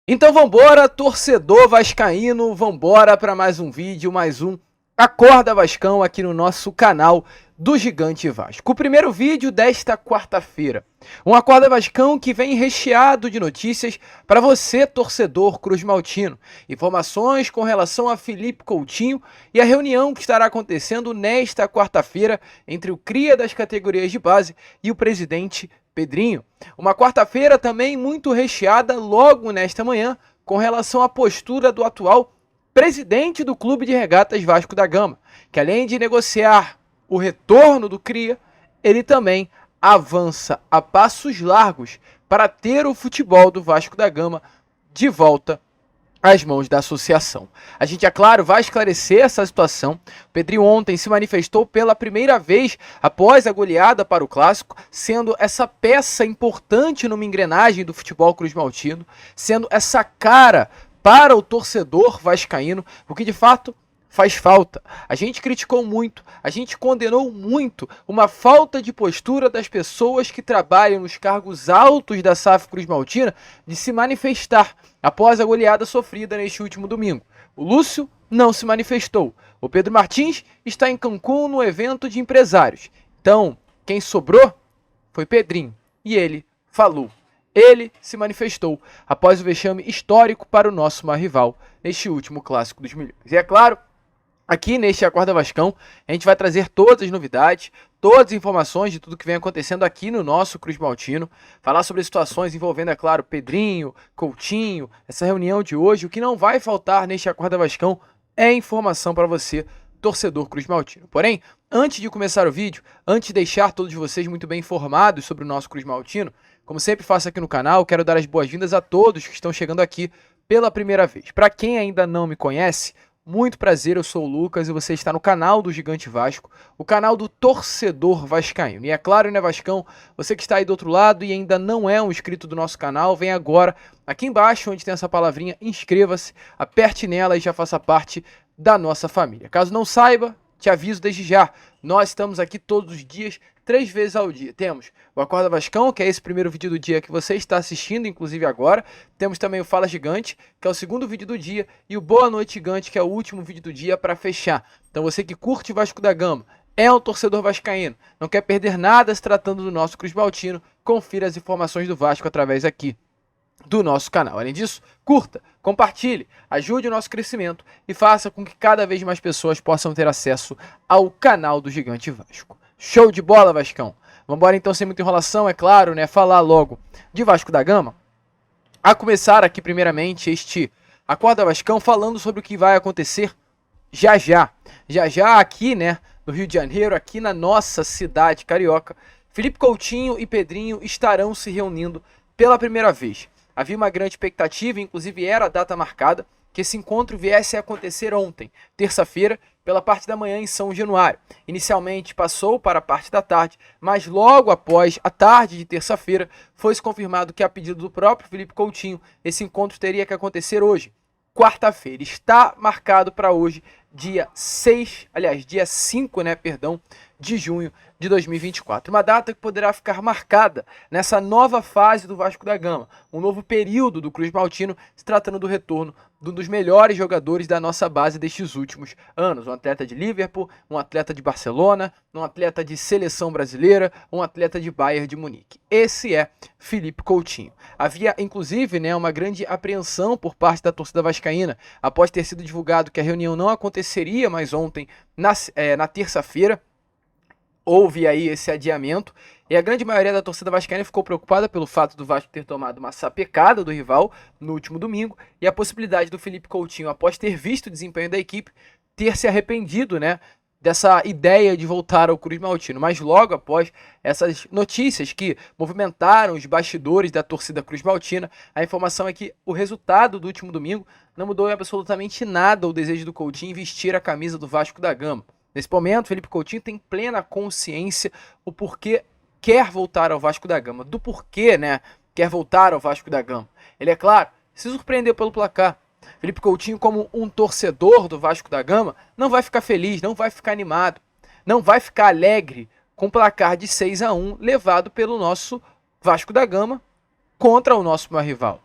Então vambora, torcedor vascaíno, vambora para mais um vídeo, mais um Acorda Vascão aqui no nosso canal do Gigante Vasco. O primeiro vídeo desta quarta-feira. Um Acorda Vascão que vem recheado de notícias para você, torcedor cruzmaltino. Informações com relação a Felipe Coutinho e a reunião que estará acontecendo nesta quarta-feira entre o cria das categorias de base e o presidente Pedrinho. Uma quarta-feira também muito recheada logo nesta manhã com relação à postura do atual presidente do Clube de Regatas Vasco da Gama, que além de negociar o retorno do cria, ele também avança a passos largos para ter o futebol do Vasco da Gama de volta às mãos da associação. A gente, é claro, vai esclarecer essa situação. O Pedrinho ontem se manifestou pela primeira vez após a goleada para o Clássico, sendo essa peça importante numa engrenagem do futebol cruzmaltino, sendo essa cara para o torcedor vascaíno, o que de fato faz falta. A gente criticou muito, a gente condenou muito uma falta de postura das pessoas que trabalham nos cargos altos da SAF Cruzmaltina de se manifestar após a goleada sofrida neste último domingo. O Lúcio não se manifestou. O Pedro Martins está em Cancún no evento de empresários. Então, quem sobrou foi Pedrinho e ele falou. Ele se manifestou após o vexame histórico para o nosso maior rival neste último Clássico dos Milhões. E é claro, aqui neste Acorda Vascão, a gente vai trazer todas as novidades, todas as informações de tudo que vem acontecendo aqui no nosso Cruzmaltino, falar sobre situações envolvendo, é claro, Pedrinho, Coutinho, essa reunião de hoje. O que não vai faltar neste Acorda Vascão é informação para você, torcedor cruzmaltino. Porém, antes de começar o vídeo, antes de deixar todos vocês muito bem informados sobre o nosso cruzmaltino, como sempre faço aqui no canal, quero dar as boas-vindas a todos que estão chegando aqui pela primeira vez. Para quem ainda não me conhece, muito prazer, eu sou o Lucas e você está no canal do Gigante Vasco, o canal do torcedor vascaíno. E é claro, né, Vascão, você que está aí do outro lado e ainda não é um inscrito do nosso canal, vem agora aqui embaixo onde tem essa palavrinha, inscreva-se, aperte nela e já faça parte da nossa família. Caso não saiba, te aviso desde já, nós estamos aqui todos os dias, 3 vezes ao dia. Temos o Acorda Vascão, que é esse primeiro vídeo do dia que você está assistindo, inclusive agora. Temos também o Fala Gigante, que é o segundo vídeo do dia, e o Boa Noite Gigante, que é o último vídeo do dia para fechar. Então você que curte Vasco da Gama, é um torcedor vascaíno, não quer perder nada se tratando do nosso cruzmaltino, confira as informações do Vasco através aqui do nosso canal. Além disso, curta, compartilhe, ajude o nosso crescimento e faça com que cada vez mais pessoas possam ter acesso ao canal do Gigante Vasco. Show de bola, Vascão! Vambora então, sem muita enrolação, é claro, né? Falar logo de Vasco da Gama. A começar aqui, primeiramente, este Acorda Vascão falando sobre o que vai acontecer já já. Já já aqui, né, no Rio de Janeiro, aqui na nossa cidade carioca, Felipe Coutinho e Pedrinho estarão se reunindo pela primeira vez. Havia uma grande expectativa, inclusive era a data marcada, que esse encontro viesse a acontecer ontem, terça-feira, pela parte da manhã em São Januário. Inicialmente passou para a parte da tarde, mas logo após a tarde de terça-feira, foi-se confirmado que a pedido do próprio Felipe Coutinho, esse encontro teria que acontecer hoje, quarta-feira. Está marcado para hoje, dia 5, de junho de 2024. Uma data que poderá ficar marcada nessa nova fase do Vasco da Gama, um novo período do cruzmaltino, se tratando do retorno de um dos melhores jogadores da nossa base destes últimos anos. Um atleta de Liverpool, um atleta de Barcelona, um atleta de seleção brasileira, um atleta de Bayern de Munique. Esse é Felipe Coutinho. Havia, inclusive, né, uma grande apreensão por parte da torcida vascaína, após ter sido divulgado que a reunião não aconteceria mais ontem, na terça-feira. Houve aí esse adiamento e a grande maioria da torcida vascaína ficou preocupada pelo fato do Vasco ter tomado uma sapecada do rival no último domingo e a possibilidade do Felipe Coutinho, após ter visto o desempenho da equipe, ter se arrependido, né, dessa ideia de voltar ao cruzmaltino. Mas logo após essas notícias que movimentaram os bastidores da torcida cruzmaltina, a informação é que o resultado do último domingo não mudou em absolutamente nada o desejo do Coutinho em vestir a camisa do Vasco da Gama. Nesse momento, Felipe Coutinho tem plena consciência o porquê quer voltar ao Vasco da Gama, do porquê, né, quer voltar ao Vasco da Gama. Ele, é claro, se surpreendeu pelo placar. Felipe Coutinho, como um torcedor do Vasco da Gama, não vai ficar feliz, não vai ficar animado, não vai ficar alegre com o placar de 6-1 levado pelo nosso Vasco da Gama contra o nosso maior rival.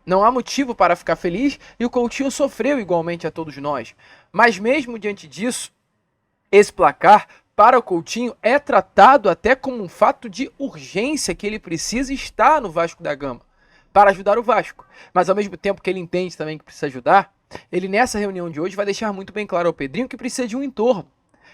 Não há motivo para ficar feliz e o Coutinho sofreu igualmente a todos nós. Mas mesmo diante disso, esse placar para o Coutinho é tratado até como um fato de urgência que ele precisa estar no Vasco da Gama para ajudar o Vasco. Mas ao mesmo tempo que ele entende também que precisa ajudar, ele nessa reunião de hoje vai deixar muito bem claro ao Pedrinho que precisa de um entorno,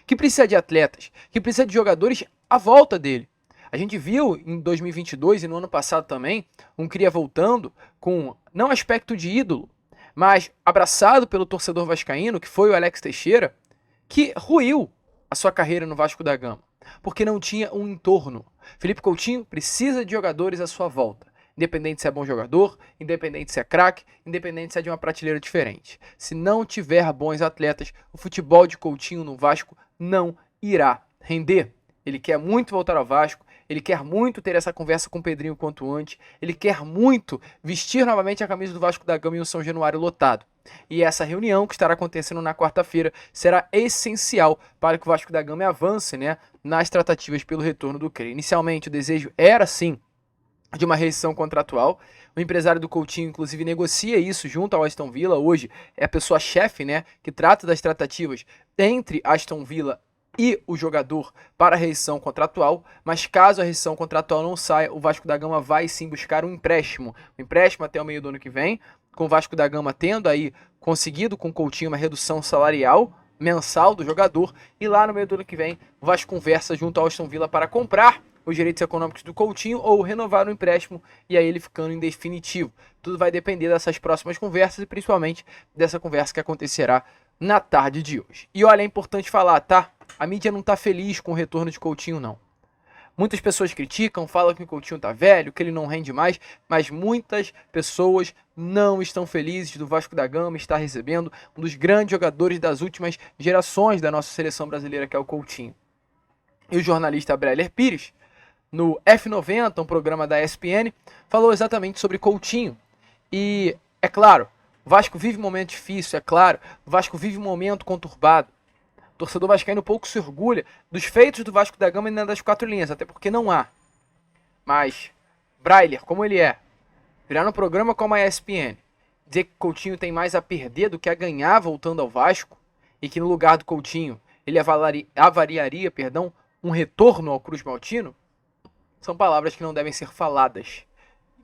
que precisa de atletas, que precisa de jogadores à volta dele. A gente viu em 2022 e no ano passado também um cria voltando com não aspecto de ídolo, mas abraçado pelo torcedor vascaíno, que foi o Alex Teixeira, que ruiu a sua carreira no Vasco da Gama, porque não tinha um entorno. Felipe Coutinho precisa de jogadores à sua volta, independente se é bom jogador, independente se é craque, independente se é de uma prateleira diferente. Se não tiver bons atletas, o futebol de Coutinho no Vasco não irá render. Ele quer muito voltar ao Vasco, ele quer muito ter essa conversa com o Pedrinho quanto antes, ele quer muito vestir novamente a camisa do Vasco da Gama em um São Januário lotado. E essa reunião que estará acontecendo na quarta-feira será essencial para que o Vasco da Gama avance, né, nas tratativas pelo retorno do Cre. Inicialmente o desejo era sim de uma rescisão contratual. O empresário do Coutinho, inclusive, negocia isso junto ao Aston Villa. Hoje é a pessoa-chefe, né, que trata das tratativas entre Aston Villa e o jogador para a rescisão contratual, mas caso a rescisão contratual não saia, o Vasco da Gama vai sim buscar um empréstimo até o meio do ano que vem, com o Vasco da Gama tendo aí conseguido com o Coutinho uma redução salarial mensal do jogador, e lá no meio do ano que vem o Vasco conversa junto ao Aston Villa para comprar os direitos econômicos do Coutinho ou renovar o empréstimo e aí ele ficando em definitivo. Tudo vai depender dessas próximas conversas e principalmente dessa conversa que acontecerá na tarde de hoje. E olha, é importante falar, tá? A mídia não tá feliz com o retorno de Coutinho, não. Muitas pessoas criticam, falam que o Coutinho tá velho, que ele não rende mais, mas muitas pessoas não estão felizes do Vasco da Gama estar recebendo um dos grandes jogadores das últimas gerações da nossa seleção brasileira, que é o Coutinho. E o jornalista Breler Pires, no F90, um programa da ESPN, falou exatamente sobre Coutinho. E, é claro, o Vasco vive um momento difícil, é claro, o Vasco vive um momento conturbado. O torcedor vascaíno pouco se orgulha dos feitos do Vasco da Gama e das quatro linhas, até porque não há. Mas, Breler, como ele é, virar no programa como a ESPN, dizer que Coutinho tem mais a perder do que a ganhar voltando ao Vasco, e que no lugar do Coutinho ele avaliaria, um retorno ao Cruz Maltino, são palavras que não devem ser faladas.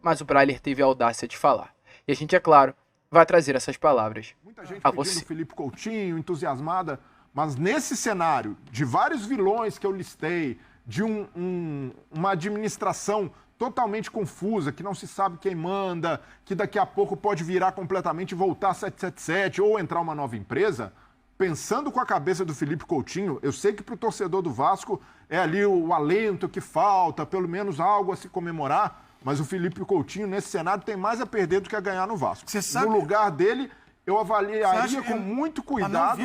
Mas o Breler teve a audácia de falar. E a gente, é claro, vai trazer essas palavras muita gente a pedindo você. Felipe Coutinho, entusiasmada, mas nesse cenário de vários vilões que eu listei, de uma administração totalmente confusa, que não se sabe quem manda, que daqui a pouco pode virar completamente e voltar 777 ou entrar uma nova empresa, pensando com a cabeça do Felipe Coutinho, eu sei que para o torcedor do Vasco é ali o alento que falta, pelo menos algo a se comemorar, mas o Felipe Coutinho, nesse cenário, tem mais a perder do que a ganhar no Vasco. No lugar dele, eu avaliaria com muito cuidado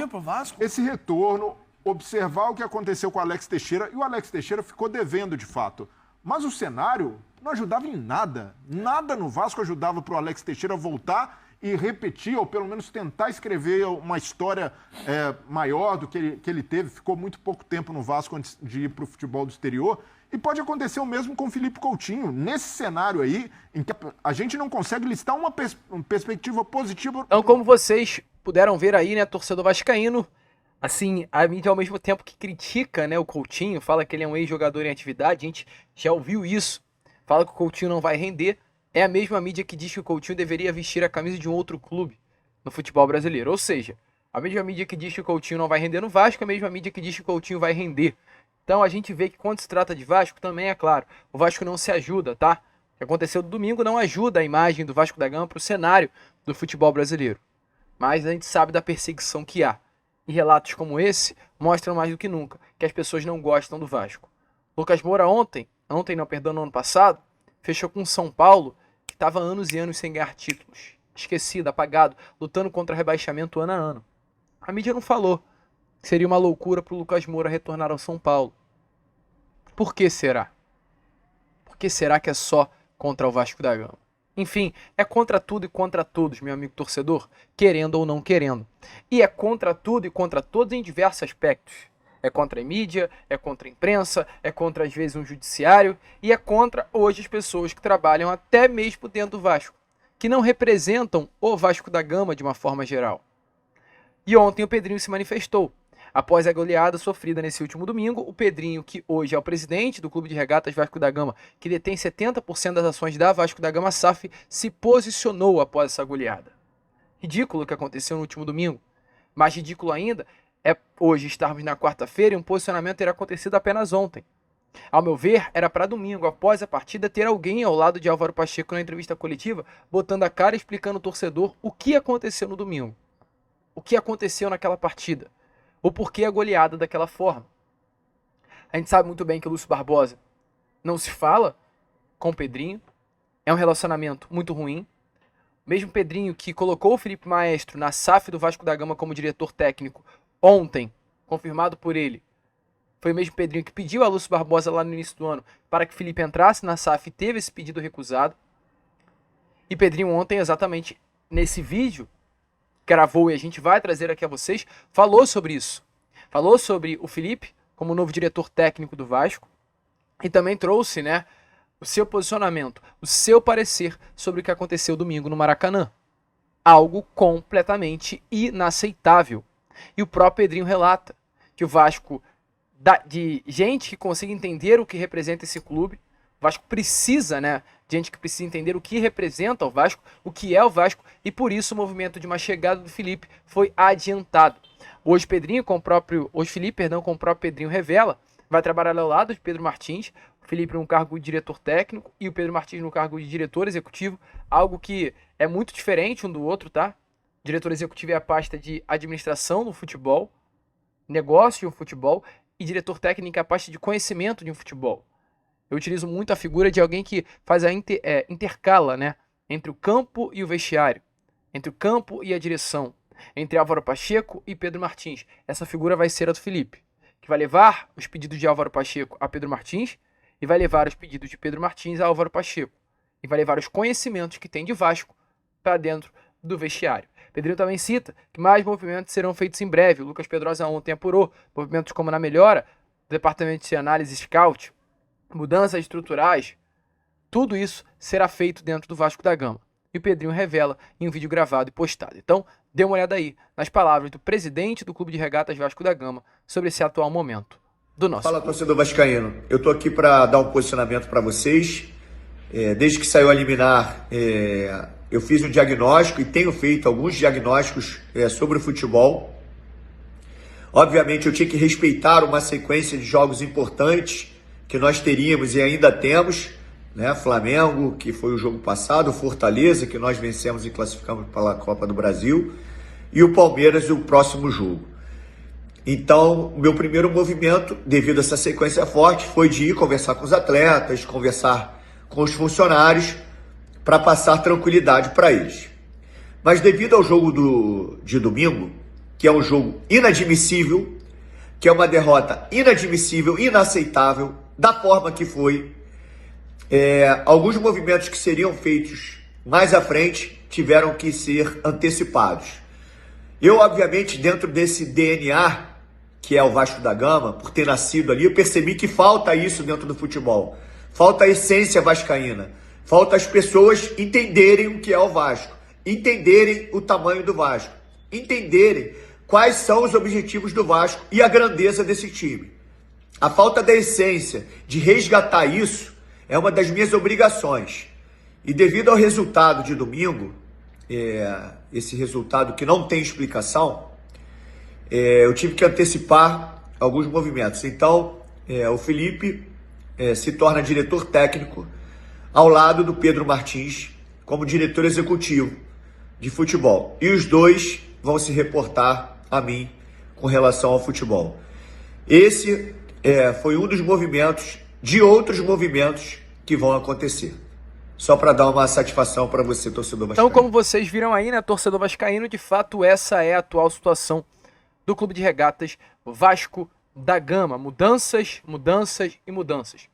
esse retorno, observar o que aconteceu com o Alex Teixeira, e o Alex Teixeira ficou devendo de fato. Mas o cenário não ajudava em nada. Nada no Vasco ajudava para o Alex Teixeira voltar e repetir, ou pelo menos tentar escrever uma história maior do que ele teve. Ficou muito pouco tempo no Vasco antes de ir para o futebol do exterior. E pode acontecer o mesmo com o Felipe Coutinho. Nesse cenário aí, em que a gente não consegue listar uma perspectiva positiva. Então, como vocês puderam ver aí, né, torcedor vascaíno, assim, a mídia ao mesmo tempo que critica, né, o Coutinho, fala que ele é um ex-jogador em atividade, a gente já ouviu isso, fala que o Coutinho não vai render, é a mesma mídia que diz que o Coutinho deveria vestir a camisa de um outro clube no futebol brasileiro. Ou seja, a mesma mídia que diz que o Coutinho não vai render no Vasco, é a mesma mídia que diz que o Coutinho vai render. Então a gente vê que quando se trata de Vasco, também é claro, o Vasco não se ajuda, tá? O que aconteceu no domingo não ajuda a imagem do Vasco da Gama para o cenário do futebol brasileiro. Mas a gente sabe da perseguição que há. E relatos como esse mostram mais do que nunca que as pessoas não gostam do Vasco. Lucas Moura no ano passado, fechou com o São Paulo, que estava anos e anos sem ganhar títulos. Esquecido, apagado, lutando contra rebaixamento ano a ano. A mídia não falou que seria uma loucura para o Lucas Moura retornar ao São Paulo. Por que será? Por que será que é só contra o Vasco da Gama? Enfim, é contra tudo e contra todos, meu amigo torcedor, querendo ou não querendo. E é contra tudo e contra todos em diversos aspectos. É contra a mídia, é contra a imprensa, é contra às vezes um judiciário e é contra hoje as pessoas que trabalham até mesmo dentro do Vasco, que não representam o Vasco da Gama de uma forma geral. E ontem o Pedrinho se manifestou. Após a goleada sofrida nesse último domingo, o Pedrinho, que hoje é o presidente do Clube de Regatas Vasco da Gama, que detém 70% das ações da Vasco da Gama SAF, se posicionou após essa goleada. Ridículo o que aconteceu no último domingo. Mais ridículo ainda é hoje estarmos na quarta-feira e um posicionamento ter acontecido apenas ontem. Ao meu ver, era para domingo, após a partida, ter alguém ao lado de Álvaro Pacheco na entrevista coletiva, botando a cara e explicando ao torcedor o que aconteceu no domingo. O que aconteceu naquela partida. O porquê a goleada daquela forma. A gente sabe muito bem que o Lúcio Barbosa não se fala com o Pedrinho. É um relacionamento muito ruim. Mesmo Pedrinho, que colocou o Felipe Maestro na SAF do Vasco da Gama como diretor técnico ontem, confirmado por ele, foi o mesmo Pedrinho que pediu a Lúcio Barbosa lá no início do ano para que o Felipe entrasse na SAF e teve esse pedido recusado. E Pedrinho ontem, exatamente nesse vídeo, gravou e a gente vai trazer aqui a vocês, falou sobre isso. Falou sobre o Felipe como novo diretor técnico do Vasco e também trouxe, o seu posicionamento, o seu parecer sobre o que aconteceu domingo no Maracanã. Algo completamente inaceitável. E o próprio Pedrinho relata que o Vasco, de gente que consiga entender o que representa esse clube, o Vasco precisa, de gente que precisa entender o que representa o Vasco, o que é o Vasco, e por isso o movimento de uma chegada do Felipe foi adiantado. Hoje Felipe, com o próprio Pedrinho revela, vai trabalhar ao lado de Pedro Martins, o Felipe no cargo de diretor técnico e o Pedro Martins no cargo de diretor executivo, algo que é muito diferente um do outro, tá? Diretor executivo é a pasta de administração do futebol, negócio de um futebol, e diretor técnico é a pasta de conhecimento de um futebol. Eu utilizo muito a figura de alguém que faz a intercala, entre o campo e o vestiário, entre o campo e a direção, entre Álvaro Pacheco e Pedro Martins. Essa figura vai ser a do Felipe, que vai levar os pedidos de Álvaro Pacheco a Pedro Martins e vai levar os pedidos de Pedro Martins a Álvaro Pacheco e vai levar os conhecimentos que tem de Vasco para dentro do vestiário. Pedrinho também cita que mais movimentos serão feitos em breve. O Lucas Pedrosa ontem apurou movimentos como na melhora do departamento de análise scout, mudanças estruturais, tudo isso será feito dentro do Vasco da Gama. E o Pedrinho revela em um vídeo gravado e postado. Então, dê uma olhada aí nas palavras do presidente do Clube de Regatas Vasco da Gama sobre esse atual momento do nosso Fala, torcedor vascaíno. Eu tô aqui para dar um posicionamento para vocês. Desde que saiu a liminar, eu fiz um diagnóstico e tenho feito alguns diagnósticos sobre o futebol. Obviamente, eu tinha que respeitar uma sequência de jogos importantes que nós teríamos e ainda temos, Flamengo, que foi o jogo passado, Fortaleza, que nós vencemos e classificamos para a Copa do Brasil, e o Palmeiras, o próximo jogo. Então, o meu primeiro movimento, devido a essa sequência forte, foi de ir conversar com os atletas, conversar com os funcionários, para passar tranquilidade para eles. Mas devido ao jogo de domingo, que é um jogo inadmissível, que é uma derrota inadmissível, inaceitável, da forma que foi, alguns movimentos que seriam feitos mais à frente tiveram que ser antecipados. Eu, obviamente, dentro desse DNA, que é o Vasco da Gama, por ter nascido ali, eu percebi que falta isso dentro do futebol. Falta a essência vascaína. Falta as pessoas entenderem o que é o Vasco, entenderem o tamanho do Vasco, entenderem quais são os objetivos do Vasco e a grandeza desse time. A falta da essência de resgatar isso é uma das minhas obrigações. E devido ao resultado de domingo, esse resultado que não tem explicação, eu tive que antecipar alguns movimentos. Então, o Felipe se torna diretor técnico ao lado do Pedro Martins como diretor executivo de futebol. E os dois vão se reportar a mim com relação ao futebol. Esse foi um dos movimentos, de outros movimentos que vão acontecer. Só para dar uma satisfação para você, torcedor vascaíno. Então, como vocês viram aí, torcedor vascaíno, de fato essa é a atual situação do Clube de Regatas Vasco da Gama. Mudanças, mudanças e mudanças.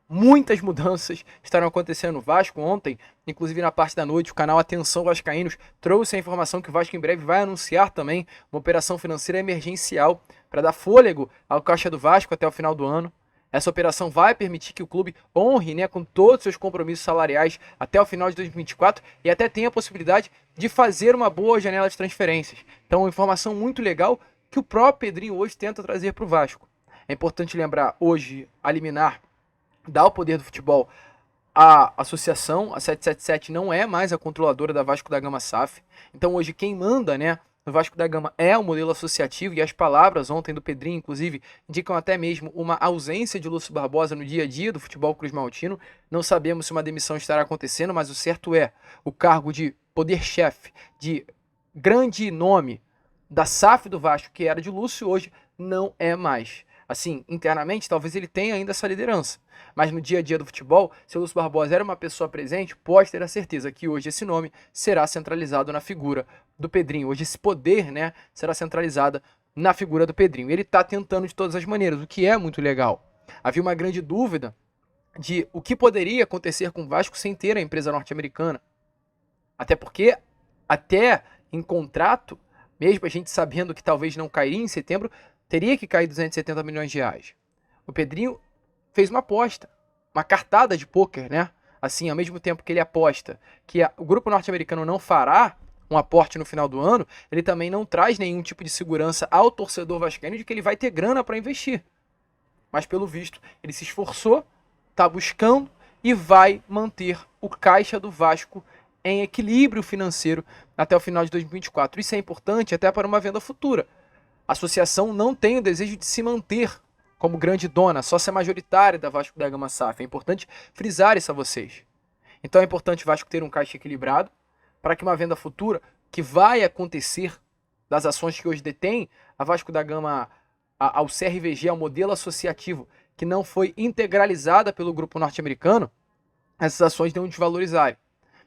Muitas mudanças estarão acontecendo no Vasco. Ontem, inclusive na parte da noite, o canal Atenção Vascaínos trouxe a informação que o Vasco em breve vai anunciar também uma operação financeira emergencial para dar fôlego ao caixa do Vasco até o final do ano. Essa operação vai permitir que o clube honre, né, com todos os seus compromissos salariais até o final de 2024 e até tenha a possibilidade de fazer uma boa janela de transferências. Então, uma informação muito legal que o próprio Pedrinho hoje tenta trazer para o Vasco. É importante lembrar, hoje, a liminar dá o Poder do Futebol à associação, a 777 não é mais a controladora da Vasco da Gama SAF. Então, hoje, quem manda, né, no Vasco da Gama é o modelo associativo, e as palavras ontem do Pedrinho, inclusive, indicam até mesmo uma ausência de Lúcio Barbosa no dia a dia do futebol cruzmaltino. Não sabemos se uma demissão estará acontecendo, mas o certo é, o cargo de poder-chefe, de grande nome da SAF do Vasco, que era de Lúcio, hoje não é mais. Assim, internamente, talvez ele tenha ainda essa liderança. Mas no dia a dia do futebol, se o Lúcio Barbosa era uma pessoa presente, pode ter a certeza que hoje esse nome será centralizado na figura do Pedrinho. Hoje esse poder, né, será centralizado na figura do Pedrinho. Ele está tentando de todas as maneiras, o que é muito legal. Havia uma grande dúvida de o que poderia acontecer com o Vasco sem ter a empresa norte-americana. Até porque, até em contrato, mesmo a gente sabendo que talvez não cairia em setembro, teria que cair 270 milhões de reais. O Pedrinho fez uma aposta, uma cartada de pôquer, né? Assim, ao mesmo tempo que ele aposta que o grupo norte-americano não fará um aporte no final do ano, ele também não traz nenhum tipo de segurança ao torcedor vascaíno de que ele vai ter grana para investir. Mas, pelo visto, ele se esforçou, está buscando e vai manter o caixa do Vasco em equilíbrio financeiro até o final de 2024. Isso é importante até para uma venda futura. A associação não tem o desejo de se manter como grande dona, sócia majoritária da Vasco da Gama SAF. É importante frisar isso a vocês. Então é importante o Vasco ter um caixa equilibrado para que uma venda futura, que vai acontecer das ações que hoje detém, a Vasco da Gama ao CRVG, ao modelo associativo, que não foi integralizada pelo grupo norte-americano, essas ações não desvalorizarem.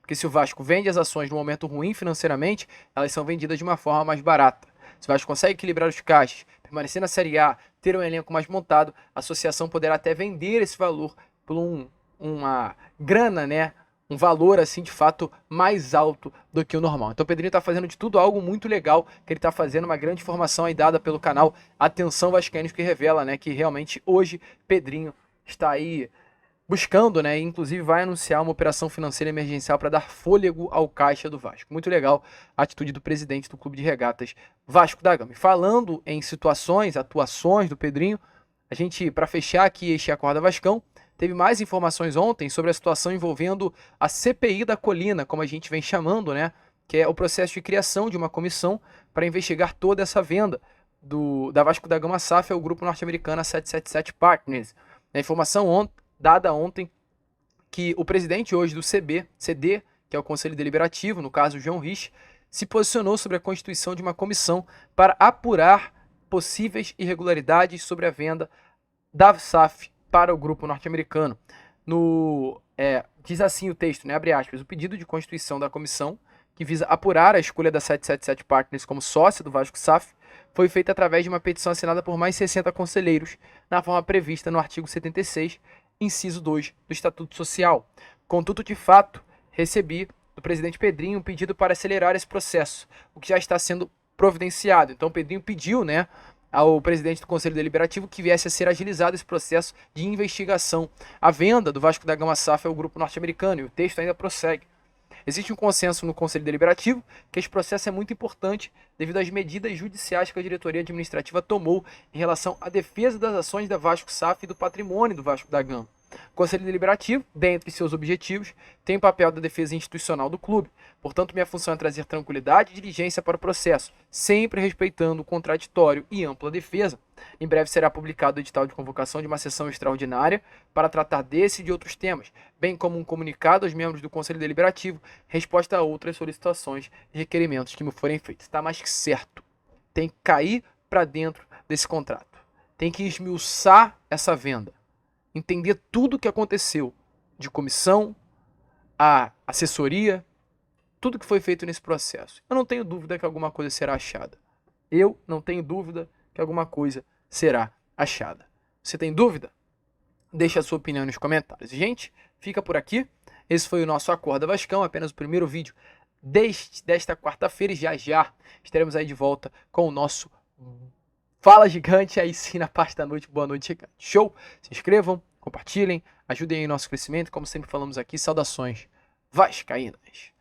Porque se o Vasco vende as ações no momento ruim financeiramente, elas são vendidas de uma forma mais barata. Se o Vasco consegue equilibrar os caixas, permanecer na Série A, ter um elenco mais montado, a associação poderá até vender esse valor por uma grana, né? Um valor, assim, de fato, mais alto do que o normal. Então o Pedrinho está fazendo de tudo algo muito legal, que ele está fazendo uma grande informação aí dada pelo canal Atenção Vascaínos, que revela, né, que realmente hoje Pedrinho está aí buscando, né, e inclusive vai anunciar uma operação financeira emergencial para dar fôlego ao caixa do Vasco. Muito legal a atitude do presidente do Clube de Regatas Vasco da Gama. E falando em situações, atuações do Pedrinho, a gente, para fechar aqui este Acorda Vascão, teve mais informações ontem sobre a situação envolvendo a CPI da Colina, como a gente vem chamando, né, que é o processo de criação de uma comissão para investigar toda essa venda da Vasco da Gama SAF ao grupo norte-americano 777 Partners. A informação dada ontem que o presidente hoje do CD, que é o Conselho Deliberativo, no caso João Rich, se posicionou sobre a constituição de uma comissão para apurar possíveis irregularidades sobre a venda da SAF para o grupo norte-americano. Diz assim o texto, né, abre aspas, o pedido de constituição da comissão, que visa apurar a escolha da 777 Partners como sócia do Vasco SAF, foi feita através de uma petição assinada por mais 60 conselheiros, na forma prevista no artigo 76, inciso 2 do Estatuto Social. Contudo, de fato, recebi do presidente Pedrinho um pedido para acelerar esse processo, o que já está sendo providenciado. Então o Pedrinho pediu, né, ao presidente do Conselho Deliberativo que viesse a ser agilizado esse processo de investigação. A venda do Vasco da Gama SAF ao grupo norte-americano, e o texto ainda prossegue. Existe um consenso no Conselho Deliberativo que esse processo é muito importante devido às medidas judiciais que a diretoria administrativa tomou em relação à defesa das ações da Vasco SAF e do patrimônio do Vasco da Gama. O Conselho Deliberativo, dentre seus objetivos, tem o papel da defesa institucional do clube. Portanto, minha função é trazer tranquilidade e diligência para o processo, sempre respeitando o contraditório e ampla defesa. Em breve será publicado o edital de convocação de uma sessão extraordinária para tratar desse e de outros temas, bem como um comunicado aos membros do Conselho Deliberativo, resposta a outras solicitações e requerimentos que me forem feitos. Está mais que certo. Tem que cair para dentro desse contrato. Tem que esmiuçar essa venda. Entender tudo o que aconteceu, de comissão, a assessoria, tudo que foi feito nesse processo. Eu não tenho dúvida que alguma coisa será achada. Eu não tenho dúvida que alguma coisa será achada. Você tem dúvida? Deixa a sua opinião nos comentários. Gente, fica por aqui. Esse foi o nosso Acorda Vascão, apenas o primeiro vídeo desta quarta-feira, e já estaremos aí de volta com o nosso Fala Gigante, aí sim na parte da noite. Boa noite, Gigante. Show? Se inscrevam, compartilhem, ajudem aí o nosso crescimento. Como sempre falamos aqui, saudações vascaínas.